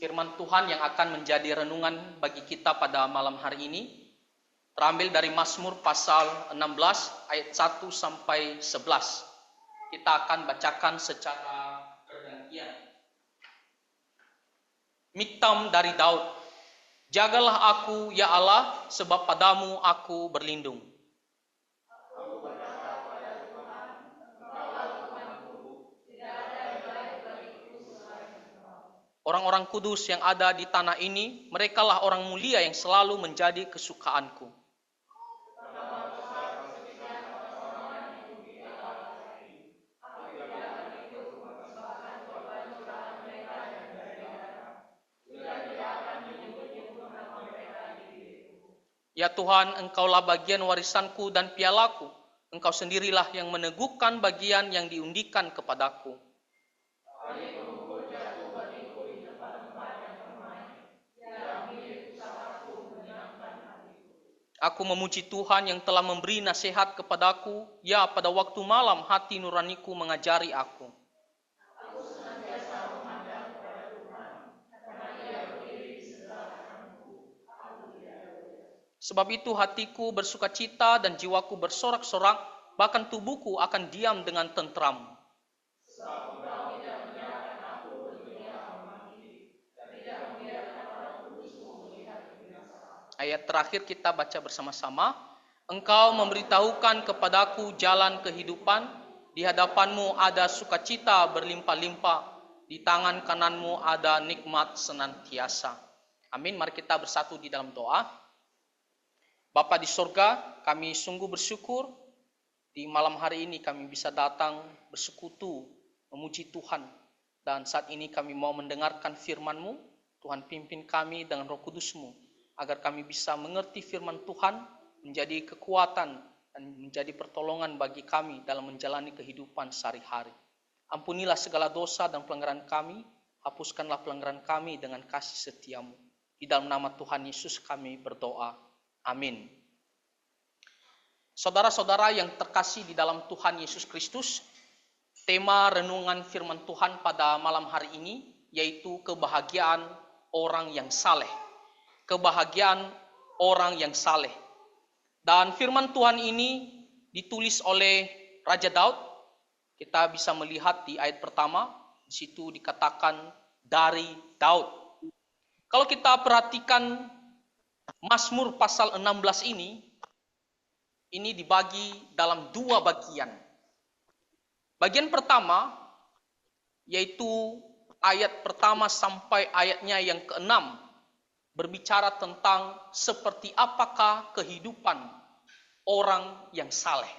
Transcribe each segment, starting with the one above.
Firman Tuhan yang akan menjadi renungan bagi kita pada malam hari ini terambil dari Mazmur pasal 16 ayat 1 sampai 11. Kita akan bacakan secara bergantian. Miktam dari Daud. Jagalah aku ya Allah, sebab padamu aku berlindung. Orang-orang kudus yang ada di tanah ini, merekalah orang mulia yang selalu menjadi kesukaanku. Ya Tuhan, Engkaulah bagian warisanku dan pialaku. Engkau sendirilah yang meneguhkan bagian yang diundikan kepadaku. Aku memuji Tuhan yang telah memberi nasihat kepadaku. Ya, pada waktu malam hati nuraniku mengajari aku. Sebab itu hatiku bersukacita dan jiwaku bersorak-sorak, bahkan tubuhku akan diam dengan tentram. Ayat terakhir kita baca bersama-sama. Engkau memberitahukan kepadaku jalan kehidupan, di hadapanmu ada sukacita berlimpah-limpah, di tangan kananmu ada nikmat senantiasa. Amin, mari kita bersatu di dalam doa. Bapa di sorga, kami sungguh bersyukur di malam hari ini kami bisa datang bersekutu, memuji Tuhan. Dan saat ini kami mau mendengarkan firman-Mu. Tuhan pimpin kami dengan Roh Kudus-Mu, agar kami bisa mengerti firman Tuhan, menjadi kekuatan dan menjadi pertolongan bagi kami dalam menjalani kehidupan sehari-hari. Ampunilah segala dosa dan pelanggaran kami, hapuskanlah pelanggaran kami dengan kasih setia-Mu. Di dalam nama Tuhan Yesus kami berdoa. Amin. Saudara-saudara yang terkasih di dalam Tuhan Yesus Kristus, tema renungan firman Tuhan pada malam hari ini yaitu kebahagiaan orang yang saleh. Kebahagiaan orang yang saleh. Dan firman Tuhan ini ditulis oleh Raja Daud. Kita bisa melihat di ayat pertama, di situ dikatakan dari Daud. Kalau kita perhatikan Mazmur pasal 16 ini dibagi dalam dua bagian. Bagian pertama, yaitu ayat pertama sampai ayatnya yang ke-6, berbicara tentang seperti apakah kehidupan orang yang saleh.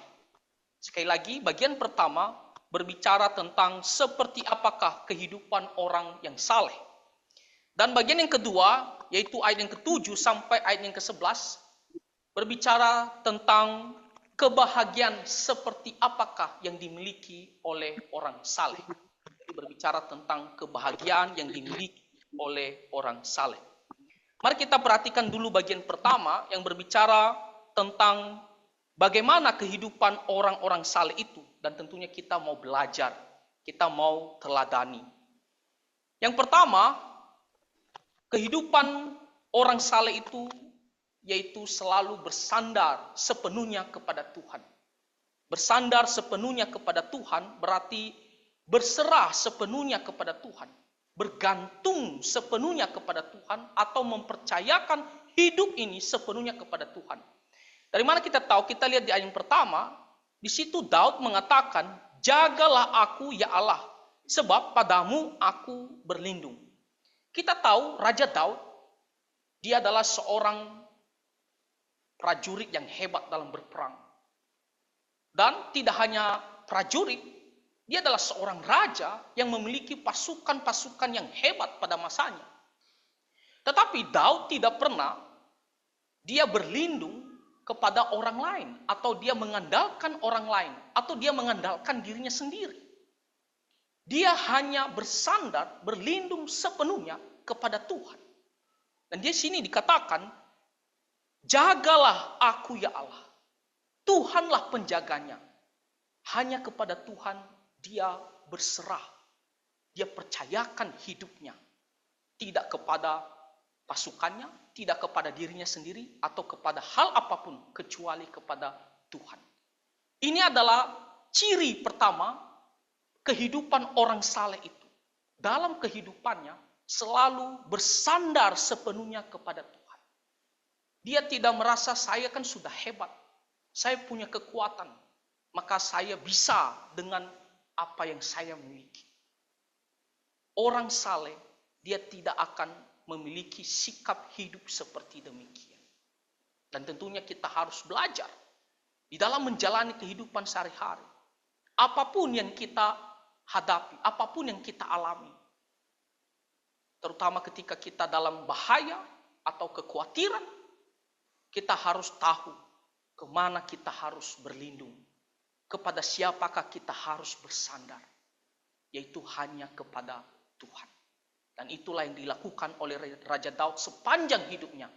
Sekali lagi, bagian pertama berbicara tentang seperti apakah kehidupan orang yang saleh. Dan bagian yang kedua, yaitu ayat yang ke-7 sampai ayat yang ke-11, berbicara tentang kebahagiaan seperti apakah yang dimiliki oleh orang saleh. Jadi berbicara tentang kebahagiaan yang dimiliki oleh orang saleh. Mari kita perhatikan dulu bagian pertama yang berbicara tentang bagaimana kehidupan orang-orang saleh itu. Dan tentunya kita mau belajar, kita mau teladani. Yang pertama, kehidupan orang saleh itu yaitu selalu bersandar sepenuhnya kepada Tuhan. Bersandar sepenuhnya kepada Tuhan berarti berserah sepenuhnya kepada Tuhan. Bergantung sepenuhnya kepada Tuhan atau mempercayakan hidup ini sepenuhnya kepada Tuhan. Dari mana kita tahu? Kita lihat di ayat yang pertama, di situ Daud mengatakan, jagalah aku ya Allah, sebab padamu aku berlindung. Kita tahu Raja Daud, dia adalah seorang prajurit yang hebat dalam berperang. Dan tidak hanya prajurit, dia adalah seorang raja yang memiliki pasukan-pasukan yang hebat pada masanya. Tetapi Daud tidak pernah dia berlindung kepada orang lain, atau dia mengandalkan orang lain, atau dia mengandalkan dirinya sendiri. Dia hanya bersandar, berlindung sepenuhnya kepada Tuhan. Dan di sini dikatakan, jagalah aku ya Allah. Tuhanlah penjaganya. Hanya kepada Tuhan dia berserah. Dia percayakan hidupnya. tidak kepada pasukannya, tidak kepada dirinya sendiri, atau kepada hal apapun kecuali kepada Tuhan. Ini adalah ciri pertama kehidupan orang saleh itu. Dalam kehidupannya selalu bersandar sepenuhnya kepada Tuhan. Dia tidak merasa saya kan sudah hebat, saya punya kekuatan, maka saya bisa dengan apa yang saya miliki. Orang saleh, dia tidak akan memiliki sikap hidup seperti demikian. Dan tentunya kita harus belajar di dalam menjalani kehidupan sehari-hari. Apapun yang kita hadapi, apapun yang kita alami, terutama ketika kita dalam bahaya atau kekhawatiran, kita harus tahu kemana kita harus berlindung, kepada siapakah kita harus bersandar, yaitu hanya kepada Tuhan. Dan itulah yang dilakukan oleh Raja Daud sepanjang hidupnya.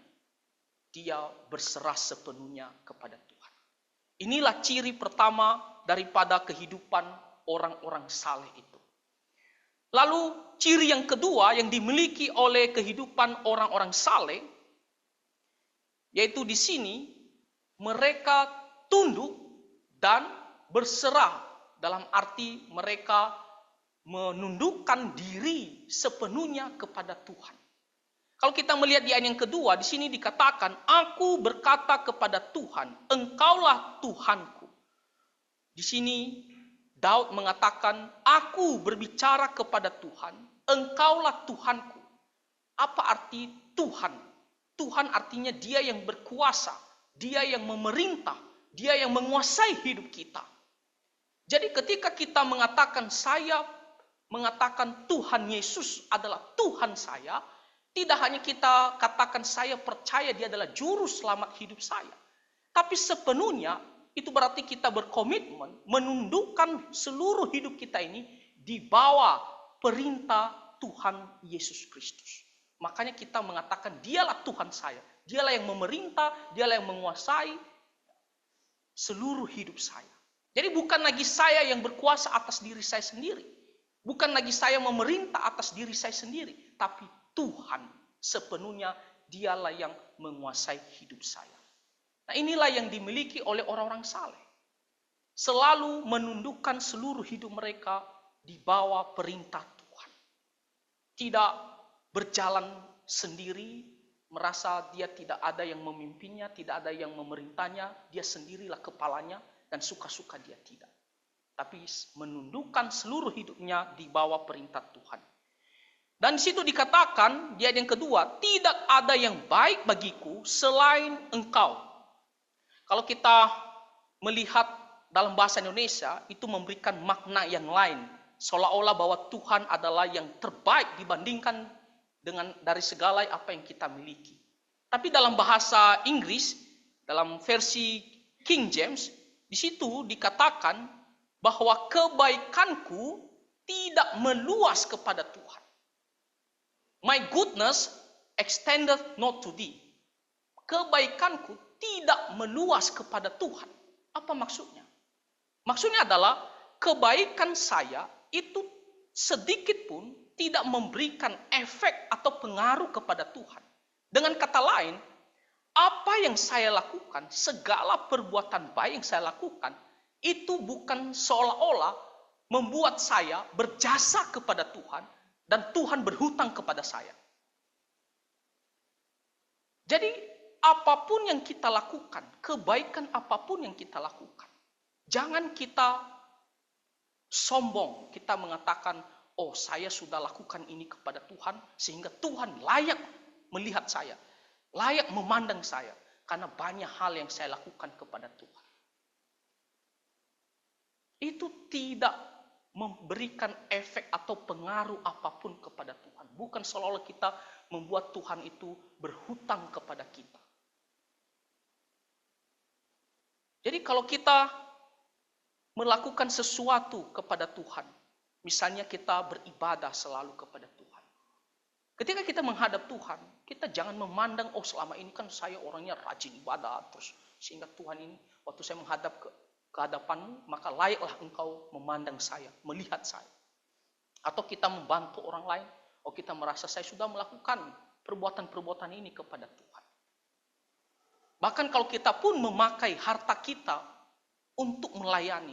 Dia berserah sepenuhnya kepada Tuhan. Inilah ciri pertama daripada kehidupan orang-orang saleh itu. Lalu ciri yang kedua yang dimiliki oleh kehidupan orang-orang saleh, yaitu di sini mereka tunduk dan berserah, dalam arti mereka menundukkan diri sepenuhnya kepada Tuhan. Kalau kita melihat di ayat yang kedua, di sini dikatakan, aku berkata kepada Tuhan, engkaulah Tuhanku. Di sini Daud mengatakan, aku berbicara kepada Tuhan, engkaulah Tuhanku. Apa arti Tuhan? Tuhan artinya dia yang berkuasa, dia yang memerintah, dia yang menguasai hidup kita. Jadi ketika kita mengatakan Tuhan Yesus adalah Tuhan saya, tidak hanya kita katakan saya percaya dia adalah juru selamat hidup saya, tapi sepenuhnya itu berarti kita berkomitmen menundukkan seluruh hidup kita ini di bawah perintah Tuhan Yesus Kristus. Makanya kita mengatakan dialah Tuhan saya, dialah yang memerintah, dialah yang menguasai seluruh hidup saya. Jadi bukan lagi saya yang berkuasa atas diri saya sendiri, bukan lagi saya memerintah atas diri saya sendiri, tapi Tuhan sepenuhnya dialah yang menguasai hidup saya. Nah, inilah yang dimiliki oleh orang-orang saleh. Selalu menundukkan seluruh hidup mereka di bawah perintah Tuhan. Tidak berjalan sendiri, merasa dia tidak ada yang memimpinnya, tidak ada yang memerintahnya, dia sendirilah kepalanya dan suka-suka dia tidak. Tapi menundukkan seluruh hidupnya di bawah perintah Tuhan. Dan di situ dikatakan di ayat yang kedua, tidak ada yang baik bagiku selain engkau. Kalau kita melihat dalam bahasa Indonesia, itu memberikan makna yang lain. Seolah-olah bahwa Tuhan adalah yang terbaik dibandingkan dengan dari segala apa yang kita miliki. Tapi dalam bahasa Inggris, dalam versi King James, di situ dikatakan bahwa kebaikanku tidak meluas kepada Tuhan. My goodness extendeth not to thee. Kebaikanku tidak meluas kepada Tuhan. Apa maksudnya? Maksudnya adalah kebaikan saya itu sedikit pun tidak memberikan efek atau pengaruh kepada Tuhan. Dengan kata lain, apa yang saya lakukan, segala perbuatan baik yang saya lakukan, itu bukan seolah-olah membuat saya berjasa kepada Tuhan dan Tuhan berhutang kepada saya. Jadi apapun yang kita lakukan, kebaikan apapun yang kita lakukan, jangan kita sombong, kita mengatakan, oh saya sudah lakukan ini kepada Tuhan, sehingga Tuhan layak melihat saya, layak memandang saya, karena banyak hal yang saya lakukan kepada Tuhan. Itu tidak memberikan efek atau pengaruh apapun kepada Tuhan. Bukan seolah-olah kita membuat Tuhan itu berhutang kepada kita. Jadi kalau kita melakukan sesuatu kepada Tuhan, misalnya kita beribadah selalu kepada Tuhan. Ketika kita menghadap Tuhan, kita jangan memandang, oh selama ini kan saya orangnya rajin ibadah, terus sehingga Tuhan ini waktu saya menghadap ke hadapanmu, maka layaklah engkau memandang saya, melihat saya. Atau kita membantu orang lain, Oh, kita merasa saya sudah melakukan perbuatan-perbuatan ini kepada Tuhan. Bahkan kalau kita pun memakai harta kita untuk melayani,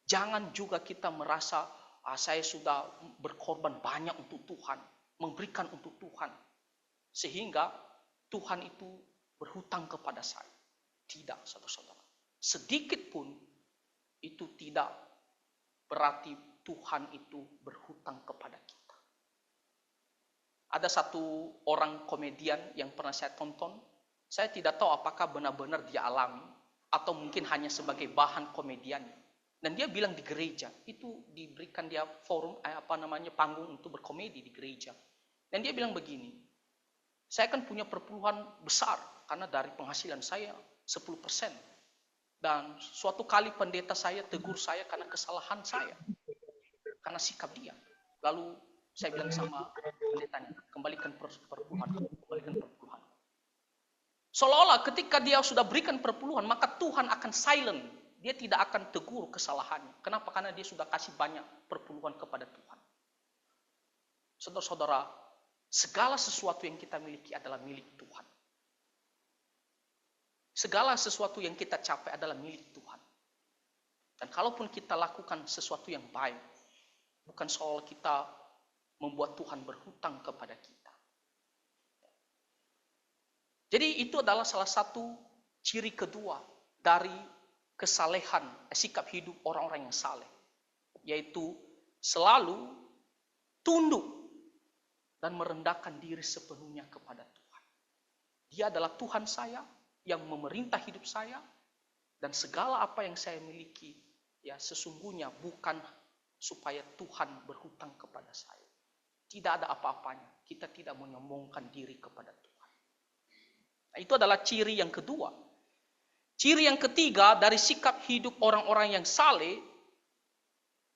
jangan juga kita merasa, saya sudah berkorban banyak untuk Tuhan, memberikan untuk Tuhan, sehingga Tuhan itu berhutang kepada saya. Tidak, saudara-saudara. Sedikit pun itu tidak berarti Tuhan itu berhutang kepada kita. Ada satu orang komedian yang pernah saya tonton. Saya tidak tahu apakah benar-benar dia alami atau mungkin hanya sebagai bahan komediannya. Dan dia bilang di gereja itu diberikan dia forum panggung untuk berkomedi di gereja. Dan dia bilang begini, saya kan punya perpuluhan besar karena dari penghasilan saya 10%. Dan suatu kali pendeta saya tegur saya karena kesalahan saya, karena sikap dia. Lalu saya bilang sama pendetanya, kembalikan perpuluhan. Seolah-olah ketika dia sudah berikan perpuluhan, maka Tuhan akan silent. Dia tidak akan tegur kesalahannya. Kenapa? Karena dia sudah kasih banyak perpuluhan kepada Tuhan. Saudara-saudara, segala sesuatu yang kita miliki adalah milik Tuhan. Segala sesuatu yang kita capai adalah milik Tuhan. Dan kalaupun kita lakukan sesuatu yang baik, bukan soal kita membuat Tuhan berhutang kepada kita. Jadi itu adalah salah satu ciri kedua dari kesalehan, sikap hidup orang-orang yang saleh. Yaitu selalu tunduk dan merendahkan diri sepenuhnya kepada Tuhan. Dia adalah Tuhan saya yang memerintah hidup saya, dan segala apa yang saya miliki, ya sesungguhnya bukan supaya Tuhan berhutang kepada saya. Tidak ada apa-apanya. Kita tidak menyombongkan diri kepada Tuhan. Nah, itu adalah ciri yang kedua. Ciri yang ketiga dari sikap hidup orang-orang yang saleh,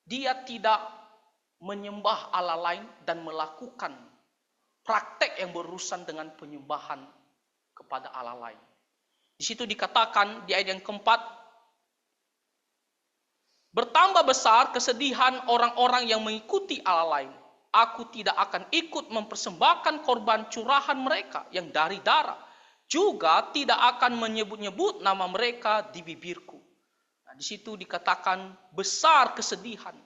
dia tidak menyembah Allah lain dan melakukan praktek yang berurusan dengan penyembahan kepada Allah lain. Di situ dikatakan di ayat yang keempat, bertambah besar kesedihan orang-orang yang mengikuti Allah lain. Aku tidak akan ikut mempersembahkan korban curahan mereka yang dari darah. Juga tidak akan menyebut-nyebut nama mereka di bibirku. Nah, di situ dikatakan besar kesedihan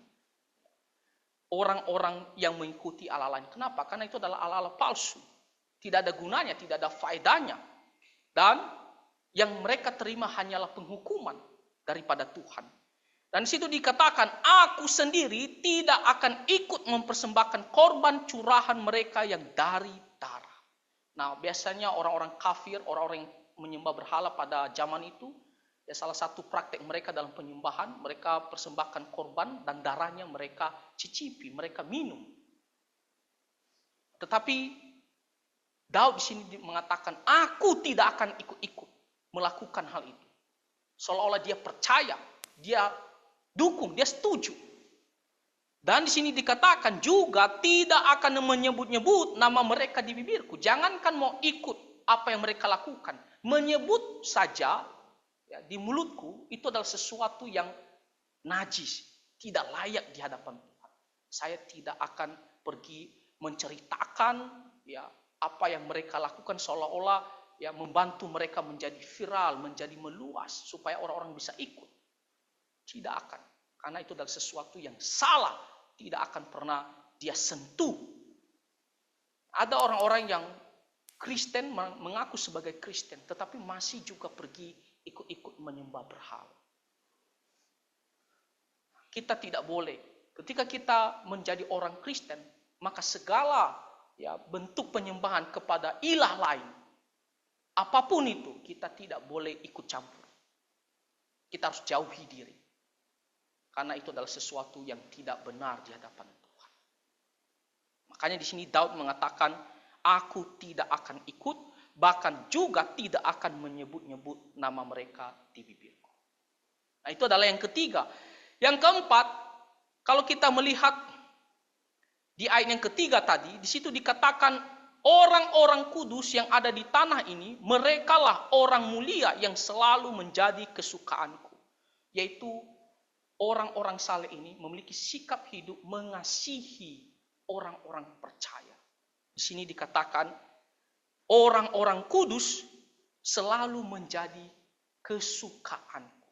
orang-orang yang mengikuti Allah lain. Kenapa? Karena itu adalah Allah-Allah palsu. Tidak ada gunanya, tidak ada faedahnya. Dan yang mereka terima hanyalah penghukuman daripada Tuhan. Dan di situ dikatakan, aku sendiri tidak akan ikut mempersembahkan korban curahan mereka yang dari darah. Nah, biasanya orang-orang kafir, orang-orang yang menyembah berhala pada zaman itu, ya salah satu praktek mereka dalam penyembahan, mereka persembahkan korban dan darahnya mereka cicipi, mereka minum. Tetapi Daud di sini mengatakan, aku tidak akan ikut-ikut melakukan hal itu. Seolah-olah dia percaya, dia dukung, dia setuju. Dan di sini dikatakan juga tidak akan menyebut-nyebut nama mereka di bibirku. Jangankan mau ikut apa yang mereka lakukan, menyebut saja ya, di mulutku itu adalah sesuatu yang najis, tidak layak di hadapan Tuhan. Saya tidak akan pergi menceritakan ya apa yang mereka lakukan seolah-olah ya membantu mereka menjadi viral, menjadi meluas supaya orang-orang bisa ikut. Tidak akan. Karena itu adalah sesuatu yang salah. Tidak akan pernah dia sentuh. Ada orang-orang yang Kristen, mengaku sebagai Kristen, tetapi masih juga pergi ikut-ikut menyembah berhala. Kita tidak boleh. Ketika kita menjadi orang Kristen, maka segala ya bentuk penyembahan kepada ilah lain, apapun itu, kita tidak boleh ikut campur. Kita harus jauhi diri. Karena itu adalah sesuatu yang tidak benar di hadapan Tuhan. Makanya di sini Daud mengatakan, aku tidak akan ikut, bahkan juga tidak akan menyebut-nyebut nama mereka di bibirku. Nah, itu adalah yang ketiga. Yang keempat, kalau kita melihat di ayat yang ketiga tadi, di situ dikatakan orang-orang kudus yang ada di tanah ini, merekalah orang mulia yang selalu menjadi kesukaanku. Yaitu orang-orang saleh ini memiliki sikap hidup mengasihi orang-orang percaya. Di sini dikatakan orang-orang kudus selalu menjadi kesukaanku.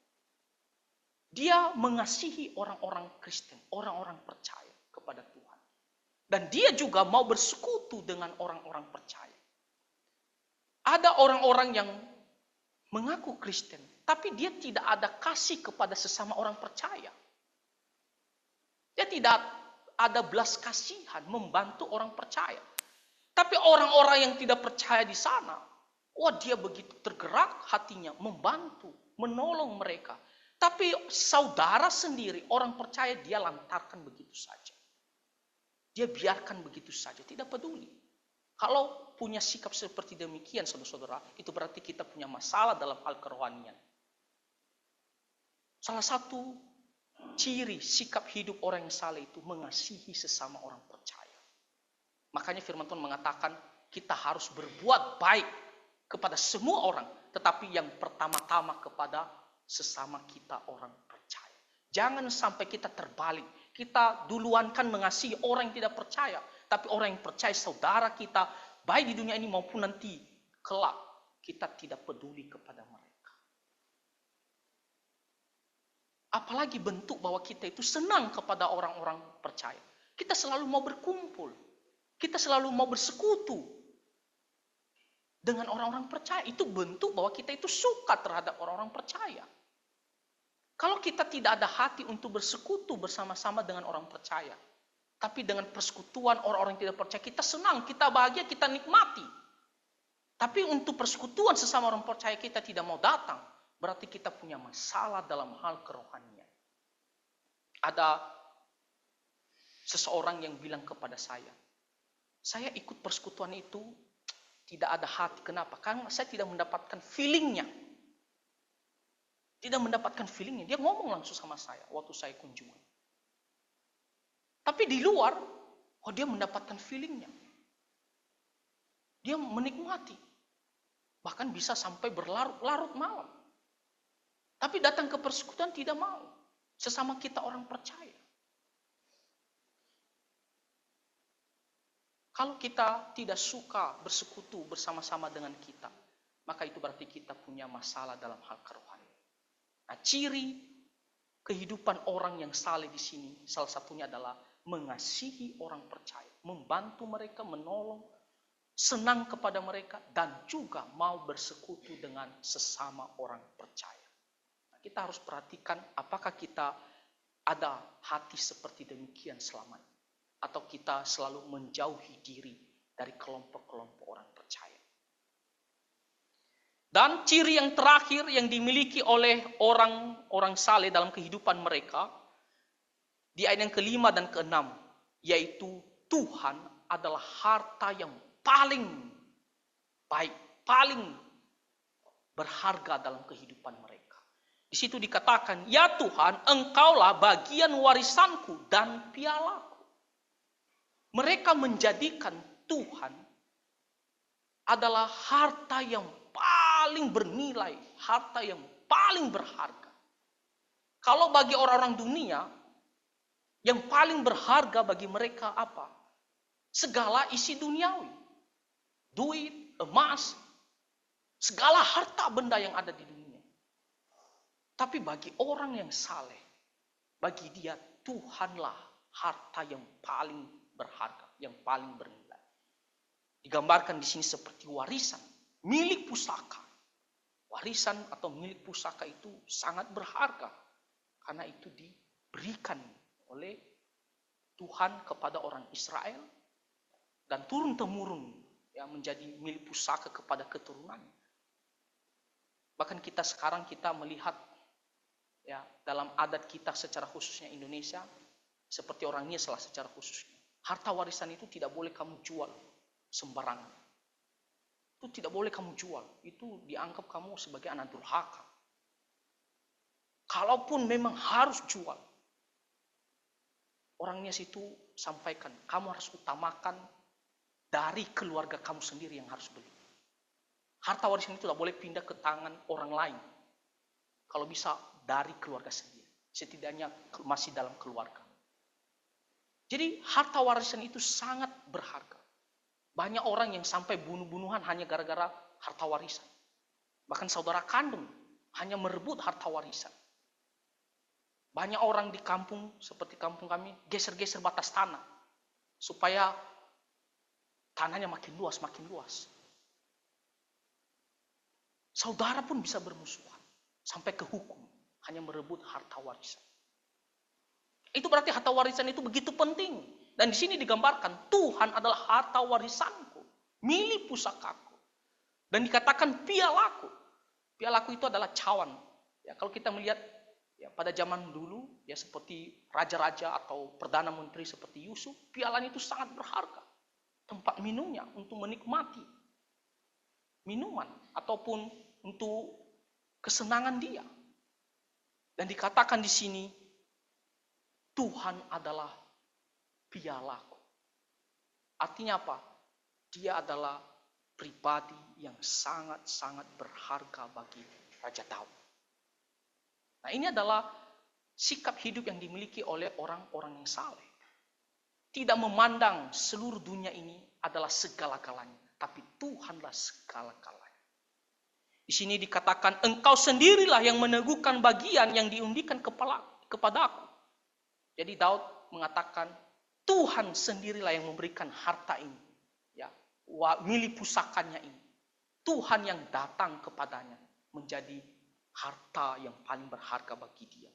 Dia mengasihi orang-orang Kristen, orang-orang percaya kepada Tuhan. Dan dia juga mau bersekutu dengan orang-orang percaya. Ada orang-orang yang mengaku Kristen, tapi dia tidak ada kasih kepada sesama orang percaya. Dia tidak ada belas kasihan membantu orang percaya. Tapi orang-orang yang tidak percaya di sana, wah dia begitu tergerak hatinya membantu, menolong mereka. Tapi saudara sendiri, orang percaya, dia lantarkan begitu saja. Dia biarkan begitu saja, tidak peduli. Kalau punya sikap seperti demikian, saudara-saudara, itu berarti kita punya masalah dalam hal kerohanian. Salah satu ciri sikap hidup orang yang saleh itu mengasihi sesama orang percaya. Makanya firman Tuhan mengatakan kita harus berbuat baik kepada semua orang, tetapi yang pertama-tama kepada sesama kita orang percaya. Jangan sampai kita terbalik. Kita duluankan mengasihi orang yang tidak percaya, tapi orang yang percaya saudara kita, baik di dunia ini maupun nanti kelak, kita tidak peduli kepada mereka. Apalagi bentuk bahwa kita itu senang kepada orang-orang percaya. Kita selalu mau berkumpul. Kita selalu mau bersekutu dengan orang-orang percaya. Itu bentuk bahwa kita itu suka terhadap orang-orang percaya. Kalau kita tidak ada hati untuk bersekutu bersama-sama dengan orang percaya, tapi dengan persekutuan orang-orang yang tidak percaya, kita senang, kita bahagia, kita nikmati. Tapi untuk persekutuan sesama orang percaya kita tidak mau datang, berarti kita punya masalah dalam hal kerohanian. Ada seseorang yang bilang kepada saya ikut persekutuan itu tidak ada hati. Kenapa? Karena saya tidak mendapatkan feelingnya. Tidak mendapatkan feelingnya. Dia ngomong langsung sama saya waktu saya kunjungan. Tapi di luar, dia mendapatkan feelingnya. Dia menikmati. Bahkan bisa sampai berlarut-larut malam. Tapi datang ke persekutuan tidak mau. Sesama kita orang percaya. Kalau kita tidak suka bersekutu bersama-sama dengan kita, maka itu berarti kita punya masalah dalam hal kerohanian. Nah, ciri kehidupan orang yang saleh di sini salah satunya adalah mengasihi orang percaya, membantu mereka, menolong, senang kepada mereka, dan juga mau bersekutu dengan sesama orang percaya. Nah, kita harus perhatikan apakah kita ada hati seperti demikian selama ini, atau kita selalu menjauhi diri dari kelompok-kelompok orang percaya. Dan ciri yang terakhir yang dimiliki oleh orang-orang saleh dalam kehidupan mereka, di ayat yang ke-5 dan ke-6, yaitu Tuhan adalah harta yang paling baik, paling berharga dalam kehidupan mereka. Di situ dikatakan, ya Tuhan, Engkaulah bagian warisanku dan pialaku. Mereka menjadikan Tuhan adalah harta yang paling bernilai, harta yang paling berharga. Kalau bagi orang-orang dunia, yang paling berharga bagi mereka apa? Segala isi duniawi. Duit, emas, segala harta benda yang ada di dunia. Tapi bagi orang yang saleh, bagi dia Tuhanlah harta yang paling berharga, yang paling bernilai. Digambarkan di sini seperti warisan, milik pusaka. Warisan atau milik pusaka itu sangat berharga karena itu diberikan oleh Tuhan kepada orang Israel dan turun-temurun yang menjadi milik pusaka kepada keturunan. Bahkan kita sekarang kita melihat ya dalam adat kita secara khususnya Indonesia, seperti orang Nias lah secara khususnya, harta warisan itu tidak boleh kamu jual sembarangan. Itu tidak boleh kamu jual. Itu dianggap kamu sebagai anak durhaka. Kalaupun memang harus jual, orang Nias itu sampaikan, kamu harus utamakan dari keluarga kamu sendiri yang harus beli. Harta warisan itu tidak boleh pindah ke tangan orang lain. Kalau bisa dari keluarga sendiri. Setidaknya masih dalam keluarga. Jadi harta warisan itu sangat berharga. Banyak orang yang sampai bunuh-bunuhan hanya gara-gara harta warisan. Bahkan saudara kandung hanya merebut harta warisan. Banyak orang di kampung, seperti kampung kami, geser-geser batas tanah. Supaya tanahnya makin luas, makin luas. Saudara pun bisa bermusuhan. Sampai ke hukum. Hanya merebut harta warisan. Itu berarti harta warisan itu begitu penting. Dan di sini digambarkan, Tuhan adalah harta warisanku. Milik pusakaku. Dan dikatakan pialaku. Pialaku itu adalah cawan. Ya, kalau kita melihat ya, pada zaman dulu, ya seperti raja-raja atau perdana menteri seperti Yusuf, pialanya itu sangat berharga. Tempat minumnya untuk menikmati minuman ataupun untuk kesenangan dia. Dan dikatakan di sini, Tuhan adalah pialaku. Artinya apa? Dia adalah pribadi yang sangat-sangat berharga bagi Raja Daud. Nah, ini adalah sikap hidup yang dimiliki oleh orang-orang yang saleh. Tidak memandang seluruh dunia ini adalah segala-galanya, tapi Tuhanlah segala-galanya. Di sini dikatakan, engkau sendirilah yang meneguhkan bagian yang diundikan kepadaku. Jadi Daud mengatakan, Tuhan sendirilah yang memberikan harta ini. Ya, milik pusakanya ini. Tuhan yang datang kepadanya menjadi harta yang paling berharga bagi dia.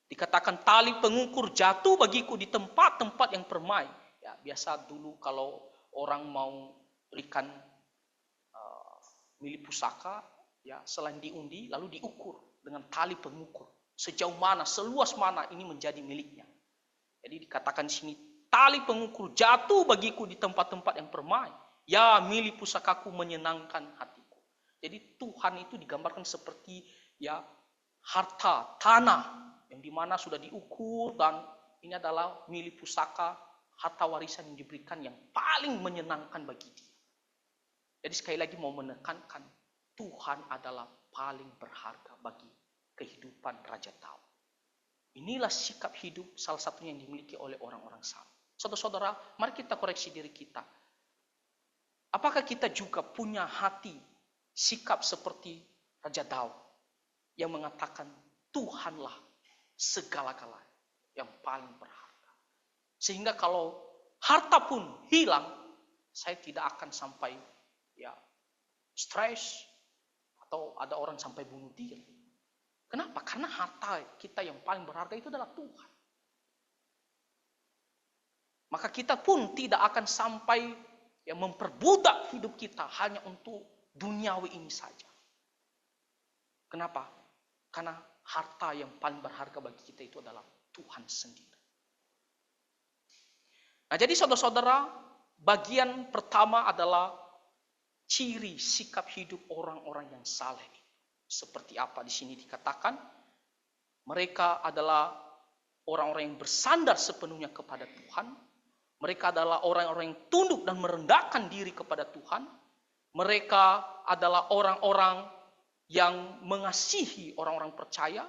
Dikatakan tali pengukur jatuh bagiku di tempat-tempat yang permai. Ya, biasa dulu kalau orang mau berikan milik pusaka, ya selain diundi, lalu diukur dengan tali pengukur. Sejauh mana, seluas mana ini menjadi miliknya. Jadi dikatakan di sini, tali pengukur jatuh bagiku di tempat-tempat yang permai. Ya, milik pusakaku menyenangkan hatiku. Jadi Tuhan itu digambarkan seperti ya harta, tanah yang dimana sudah diukur dan ini adalah milik pusaka, harta warisan yang diberikan yang paling menyenangkan bagi dia. Jadi sekali lagi mau menekankan, Tuhan adalah paling berharga bagi kehidupan Raja Daud. Inilah sikap hidup salah satunya yang dimiliki oleh orang-orang saleh. Saudara-saudara, mari kita koreksi diri kita. Apakah kita juga punya hati, sikap seperti Raja Daud yang mengatakan Tuhanlah segala-galanya yang paling berharga. Sehingga kalau harta pun hilang, saya tidak akan sampai ya stres atau ada orang sampai bunuh diri. Kenapa? Karena harta kita yang paling berharga itu adalah Tuhan. Maka kita pun tidak akan sampai ya memperbudak hidup kita hanya untuk duniawi ini saja. Kenapa? Karena harta yang paling berharga bagi kita itu adalah Tuhan sendiri. Nah, jadi saudara-saudara, bagian pertama adalah ciri sikap hidup orang-orang yang saleh. Seperti apa di sini dikatakan? Mereka adalah orang-orang yang bersandar sepenuhnya kepada Tuhan. Mereka adalah orang-orang yang tunduk dan merendahkan diri kepada Tuhan. Mereka adalah orang-orang yang mengasihi orang-orang percaya.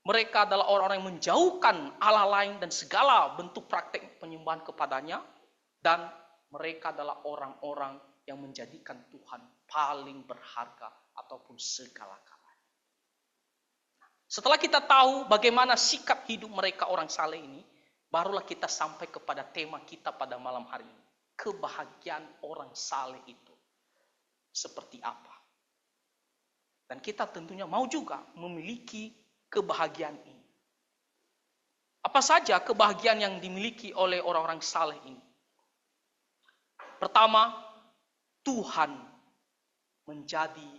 Mereka adalah orang-orang yang menjauhkan Allah lain dan segala bentuk praktek penyembahan kepadanya. Dan mereka adalah orang-orang yang menjadikan Tuhan paling berharga ataupun segala-galanya. Setelah kita tahu bagaimana sikap hidup mereka orang saleh ini, barulah kita sampai kepada tema kita pada malam hari ini. Kebahagiaan orang saleh itu seperti apa? Dan kita tentunya mau juga memiliki kebahagiaan ini. Apa saja kebahagiaan yang dimiliki oleh orang-orang saleh ini? Pertama, Tuhan menjadi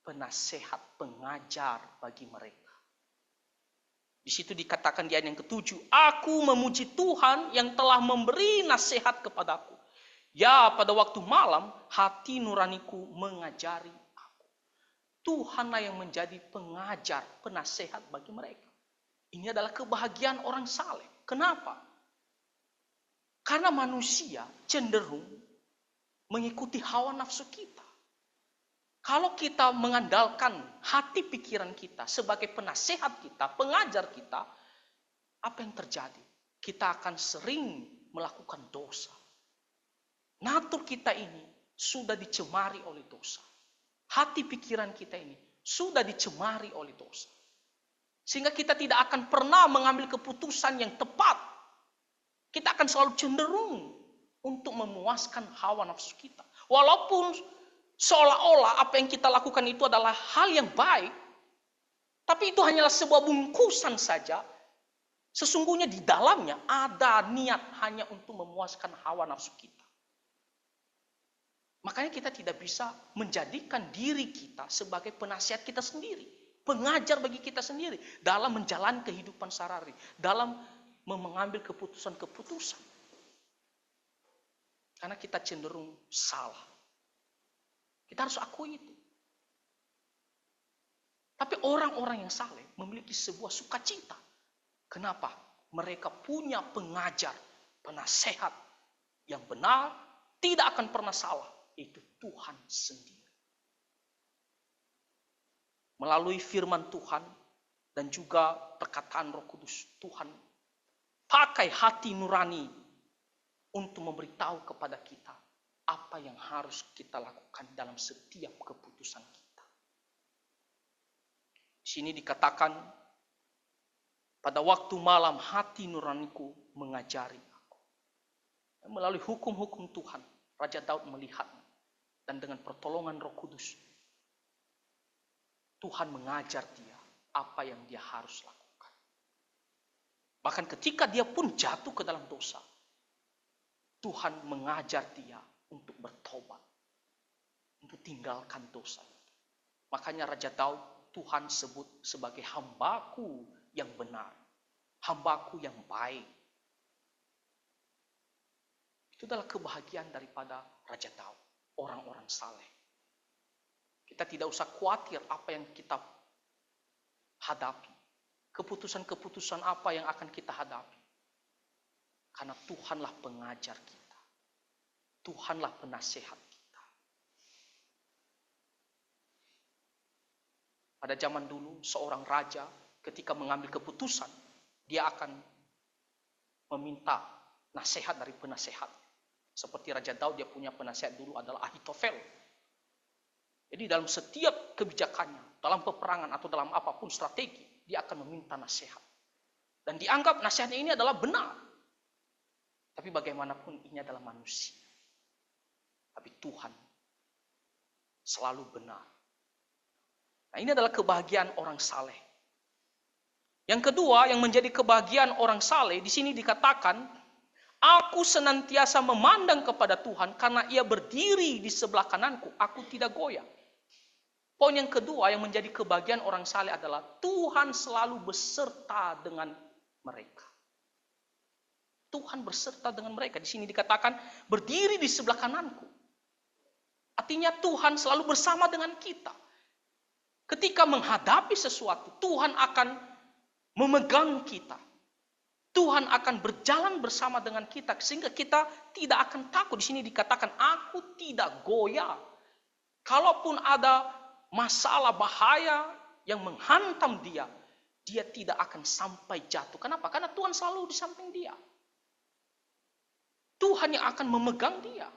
penasehat, pengajar bagi mereka. Di situ dikatakan di ayat yang ke-7, aku memuji Tuhan yang telah memberi nasihat kepadaku. Ya, pada waktu malam hati nuraniku mengajari aku. Tuhanlah yang menjadi pengajar, penasehat bagi mereka. Ini adalah kebahagiaan orang saleh. Kenapa? Karena manusia cenderung mengikuti hawa nafsu kita. Kalau kita mengandalkan hati pikiran kita sebagai penasehat kita, pengajar kita, apa yang terjadi? Kita akan sering melakukan dosa. natur kita ini sudah dicemari oleh dosa. Hati pikiran kita ini sudah dicemari oleh dosa. Sehingga kita tidak akan pernah mengambil keputusan yang tepat. Kita akan selalu cenderung untuk memuaskan hawa nafsu kita. Walaupun seolah-olah apa yang kita lakukan itu adalah hal yang baik, tapi itu hanyalah sebuah bungkusan saja. Sesungguhnya di dalamnya ada niat hanya untuk memuaskan hawa nafsu kita. Makanya kita tidak bisa menjadikan diri kita sebagai penasihat kita sendiri, pengajar bagi kita sendiri dalam menjalani kehidupan sehari-hari, dalam mengambil keputusan-keputusan. Karena kita cenderung salah. Kita harus akui itu. Tapi orang-orang yang saleh memiliki sebuah sukacita. Kenapa? Mereka punya pengajar, penasehat yang benar, tidak akan pernah salah. Itu Tuhan sendiri. Melalui firman Tuhan dan juga perkataan Roh Kudus, Tuhan pakai hati nurani untuk memberitahu kepada kita apa yang harus kita lakukan dalam setiap keputusan kita. Di sini dikatakan, pada waktu malam hati nuraniku mengajari aku. Melalui hukum-hukum Tuhan, Raja Daud melihatnya. Dan dengan pertolongan Roh Kudus, Tuhan mengajar dia apa yang dia harus lakukan. Bahkan ketika dia pun jatuh ke dalam dosa, Tuhan mengajar dia untuk bertobat, untuk tinggalkan dosa. Makanya Raja Daud Tuhan sebut sebagai hambaku yang benar, hambaku yang baik. Itu adalah kebahagiaan daripada Raja Daud. Orang-orang saleh. Kita tidak usah khawatir apa yang kita hadapi. Keputusan-keputusan apa yang akan kita hadapi. Karena Tuhanlah pengajar kita. Tuhanlah penasehat kita. Pada zaman dulu, seorang raja ketika mengambil keputusan, dia akan meminta nasihat dari penasehat. Seperti Raja Daud, dia punya penasihat dulu adalah Ahitofel. Jadi dalam setiap kebijakannya, dalam peperangan atau dalam apapun strategi, dia akan meminta nasihat. Dan dianggap nasihatnya ini adalah benar. Tapi bagaimanapun ini adalah manusia. Tapi Tuhan selalu benar. Nah, ini adalah kebahagiaan orang saleh. Yang kedua, yang menjadi kebahagiaan orang saleh, di sini dikatakan, aku senantiasa memandang kepada Tuhan karena ia berdiri di sebelah kananku. Aku tidak goyah. Poin yang kedua yang menjadi kebahagiaan orang saleh adalah Tuhan selalu beserta dengan mereka. Tuhan beserta dengan mereka. Di sini dikatakan berdiri di sebelah kananku. Artinya Tuhan selalu bersama dengan kita. Ketika menghadapi sesuatu, Tuhan akan memegang kita. Tuhan akan berjalan bersama dengan kita sehingga kita tidak akan takut. Di sini dikatakan aku tidak goyah. Kalaupun ada masalah bahaya yang menghantam dia, dia tidak akan sampai jatuh. Kenapa? Karena Tuhan selalu di samping dia. Tuhan yang akan memegang dia.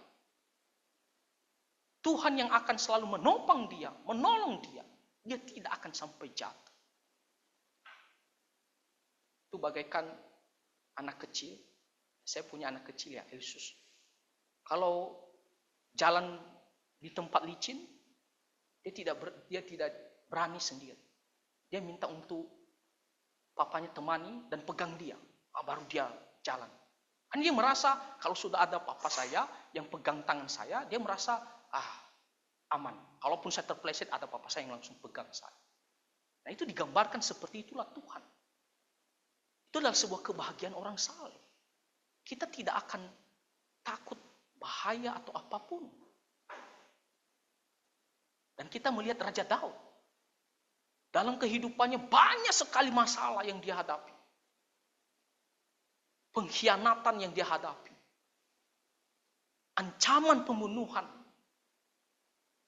Tuhan yang akan selalu menopang dia, menolong dia. Dia tidak akan sampai jatuh. Itu bagaikan anak kecil. Saya punya anak kecil ya, Elsus. Kalau jalan di tempat licin, dia tidak berani sendiri. Dia minta untuk papanya temani dan pegang dia. Baru dia jalan. Kan dia merasa kalau sudah ada papa saya yang pegang tangan saya, dia merasa aman. Kalaupun saya terpeleset, ada papa saya yang langsung pegang saya. Nah, itu digambarkan seperti itulah Tuhan. Itu adalah sebuah kebahagiaan orang saleh. Kita tidak akan takut bahaya atau apapun. Dan kita melihat Raja Daud. Dalam kehidupannya banyak sekali masalah yang dia hadapi. Pengkhianatan yang dia hadapi. Ancaman pembunuhan.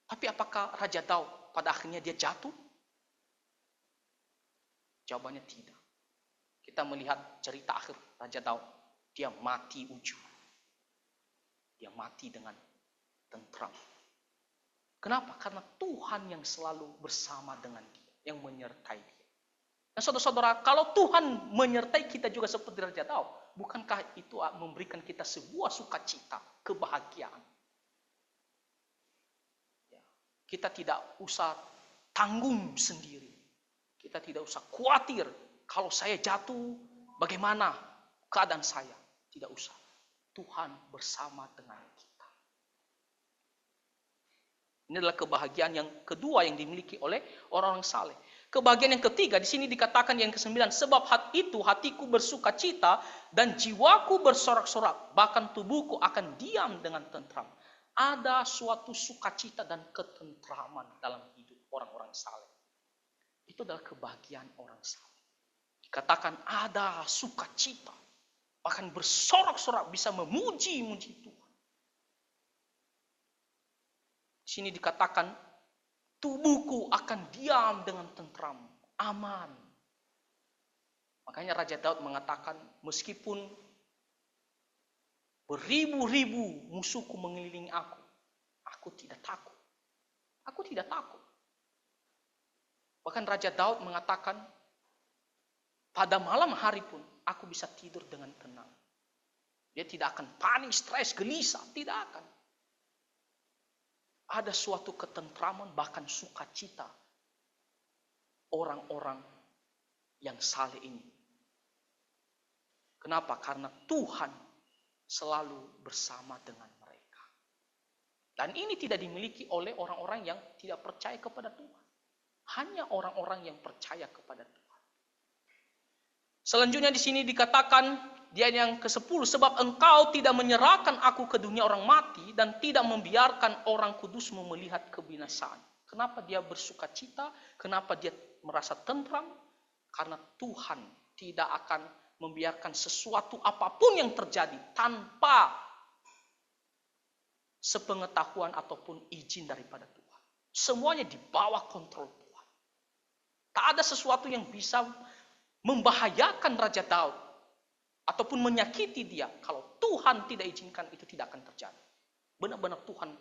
Tapi apakah Raja Daud pada akhirnya dia jatuh? Jawabannya tidak. Kita melihat cerita akhir Raja Daud. Dia mati ujung. dia mati dengan tentram. Kenapa? Karena Tuhan yang selalu bersama dengan dia, yang menyertai dia. Nah saudara-saudara, kalau Tuhan menyertai kita juga seperti Raja Daud, bukankah itu memberikan kita sebuah sukacita, kebahagiaan? Ya, kita tidak usah tanggung sendiri. Kita tidak usah khawatir, kalau saya jatuh, bagaimana keadaan saya? Tidak usah. Tuhan bersama dengan kita. Ini adalah kebahagiaan yang kedua yang dimiliki oleh orang-orang saleh. Kebahagiaan yang ketiga, di sini dikatakan yang ke-9, sebab itu hatiku bersuka cita dan jiwaku bersorak-sorak, bahkan tubuhku akan diam dengan tentram. Ada suatu sukacita dan ketentraman dalam hidup orang-orang saleh. Itu adalah kebahagiaan orang saleh. Dikatakan ada sukacita, bahkan bersorak-sorak bisa memuji-muji Tuhan. Di sini dikatakan tubuhku akan diam dengan tentram, aman. Makanya Raja Daud mengatakan, meskipun beribu-ribu musuhku mengelilingi aku tidak takut. Aku tidak takut. Bahkan Raja Daud mengatakan, pada malam hari pun aku bisa tidur dengan tenang. Dia tidak akan panik, stres, gelisah, tidak akan. Ada suatu ketentraman, bahkan sukacita orang-orang yang saleh ini. Kenapa? Karena Tuhan selalu bersama dengan mereka. Dan ini tidak dimiliki oleh orang-orang yang tidak percaya kepada Tuhan. Hanya orang-orang yang percaya kepada Tuhan. Selanjutnya di sini dikatakan, di ayat yang ke-10, sebab engkau tidak menyerahkan aku ke dunia orang mati dan tidak membiarkan orang kudusmu melihat kebinasaan. Kenapa dia bersuka cita? Kenapa dia merasa tentram? Karena Tuhan tidak akan membiarkan sesuatu apapun yang terjadi tanpa sepengetahuan ataupun izin daripada Tuhan. Semuanya di bawah kontrol Tuhan. Tak ada sesuatu yang bisa membahayakan Raja Daud ataupun menyakiti dia, kalau Tuhan tidak izinkan, itu tidak akan terjadi. Benar-benar Tuhan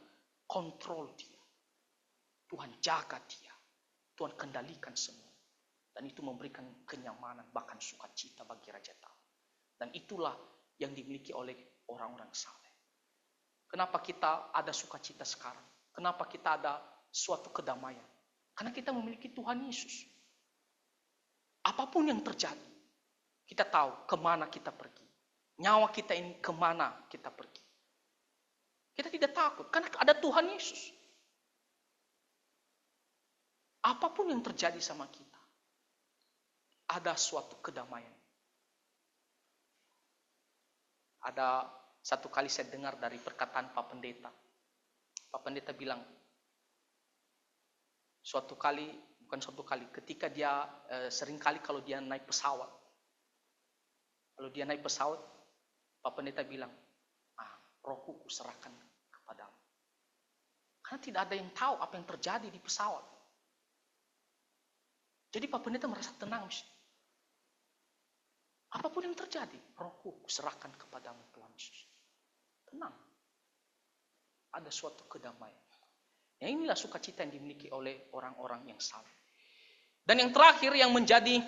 kontrol dia. Tuhan jaga dia. Tuhan kendalikan semua. Dan itu memberikan kenyamanan, bahkan sukacita bagi Raja Daud. Dan itulah yang dimiliki oleh orang-orang saleh. Kenapa kita ada sukacita sekarang? Kenapa kita ada suatu kedamaian? Karena kita memiliki Tuhan Yesus. Apapun yang terjadi, kita tahu kemana kita pergi. Nyawa kita ini kemana kita pergi. Kita tidak takut karena ada Tuhan Yesus. Apapun yang terjadi sama kita, ada suatu kedamaian. Ada satu kali saya dengar dari perkataan Pak Pendeta. Pak Pendeta bilang, ketika dia seringkali kalau dia naik pesawat, Pak Pendeta bilang, rohku kuserahkan kepadamu. Karena tidak ada yang tahu apa yang terjadi di pesawat. Jadi Pak Pendeta merasa tenang. Apapun yang terjadi, rohku kuserahkan kepadamu Tuhan Yesus. Tenang. Ada suatu kedamaian. Ya, inilah sukacita yang dimiliki oleh orang-orang yang saleh. Dan yang terakhir yang menjadi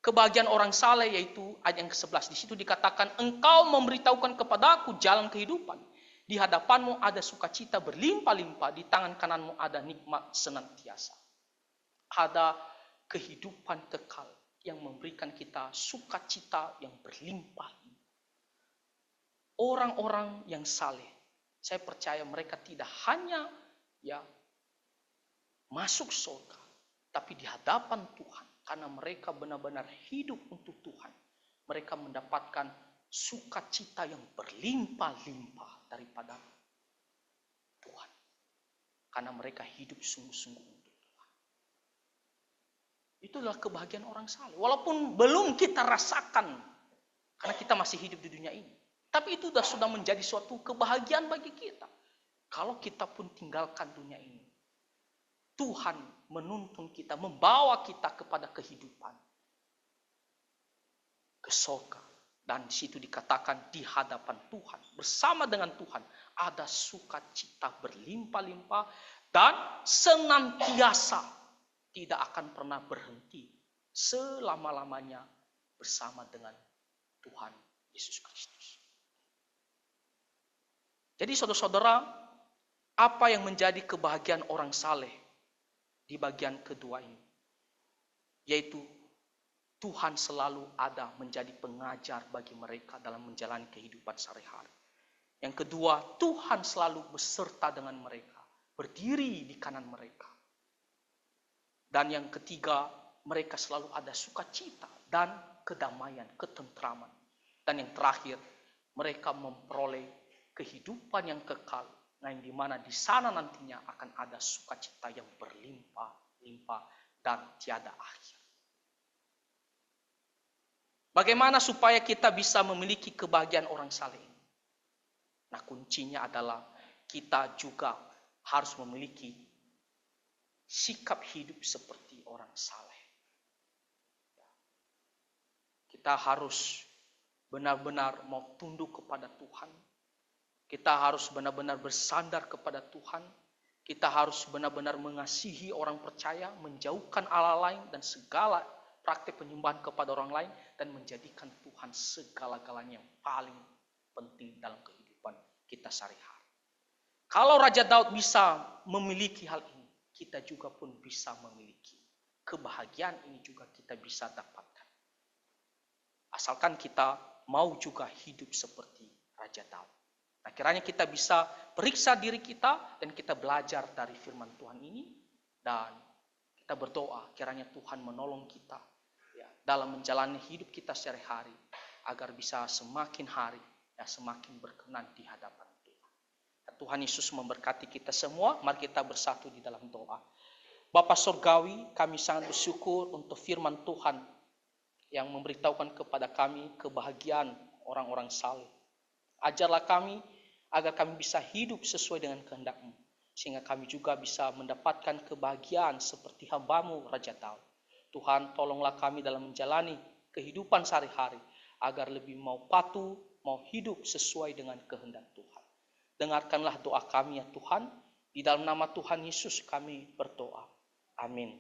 kebahagiaan orang saleh yaitu ayat yang ke-11. Di situ dikatakan, engkau memberitahukan kepadaku jalan kehidupan. Di hadapanmu ada sukacita berlimpah-limpah, di tangan kananmu ada nikmat senantiasa. Ada kehidupan kekal yang memberikan kita sukacita yang berlimpah-limpah. Orang-orang yang saleh, saya percaya mereka tidak hanya masuk surga, tapi di hadapan Tuhan. Karena mereka benar-benar hidup untuk Tuhan. Mereka mendapatkan sukacita yang berlimpah-limpah daripada Tuhan. Karena mereka hidup sungguh-sungguh untuk Tuhan. Itulah kebahagiaan orang saleh. Walaupun belum kita rasakan, karena kita masih hidup di dunia ini. Tapi itu sudah menjadi suatu kebahagiaan bagi kita. Kalau kita pun tinggalkan dunia ini, Tuhan menuntun kita, membawa kita kepada kehidupan, ke surga, Dan di situ dikatakan di hadapan Tuhan, bersama dengan Tuhan, ada sukacita berlimpah-limpah dan senantiasa tidak akan pernah berhenti selama-lamanya bersama dengan Tuhan Yesus Kristus. Jadi saudara-saudara, apa yang menjadi kebahagiaan orang saleh di bagian kedua ini? Yaitu Tuhan selalu ada menjadi pengajar bagi mereka dalam menjalani kehidupan sehari-hari. Yang kedua, Tuhan selalu beserta dengan mereka, berdiri di kanan mereka. Dan yang ketiga, mereka selalu ada sukacita dan kedamaian, ketentraman. Dan yang terakhir, mereka memperoleh kehidupan yang kekal, yang dimana di sana nantinya akan ada sukacita yang berlimpah-limpah dan tiada akhir. Bagaimana supaya kita bisa memiliki kebahagiaan orang saleh ini? Nah, kuncinya adalah kita juga harus memiliki sikap hidup seperti orang saleh. Kita harus benar-benar mau tunduk kepada Tuhan. Kita harus benar-benar bersandar kepada Tuhan. Kita harus benar-benar mengasihi orang percaya, menjauhkan Allah lain dan segala praktik penyembahan kepada orang lain, dan menjadikan Tuhan segala-galanya yang paling penting dalam kehidupan kita sehari-hari. Kalau Raja Daud bisa memiliki hal ini, kita juga pun bisa memiliki. Kebahagiaan ini juga kita bisa dapatkan. Asalkan kita mau juga hidup seperti Raja Daud. Nah, kiranya kita bisa periksa diri kita dan kita belajar dari firman Tuhan ini, dan kita berdoa kiranya Tuhan menolong kita dalam menjalani hidup kita sehari-hari, agar bisa semakin hari semakin berkenan di hadapan Tuhan. Tuhan Yesus memberkati kita semua. Mari kita bersatu di dalam doa. Bapa Surgawi, kami sangat bersyukur untuk firman Tuhan yang memberitahukan kepada kami kebahagiaan orang-orang saleh. Ajarlah kami agar kami bisa hidup sesuai dengan kehendak-Mu, sehingga kami juga bisa mendapatkan kebahagiaan seperti hamba-Mu Raja Daud. Tuhan, tolonglah kami dalam menjalani kehidupan sehari-hari, agar lebih mau patuh, mau hidup sesuai dengan kehendak Tuhan. Dengarkanlah doa kami ya Tuhan, di dalam nama Tuhan Yesus kami berdoa. Amin.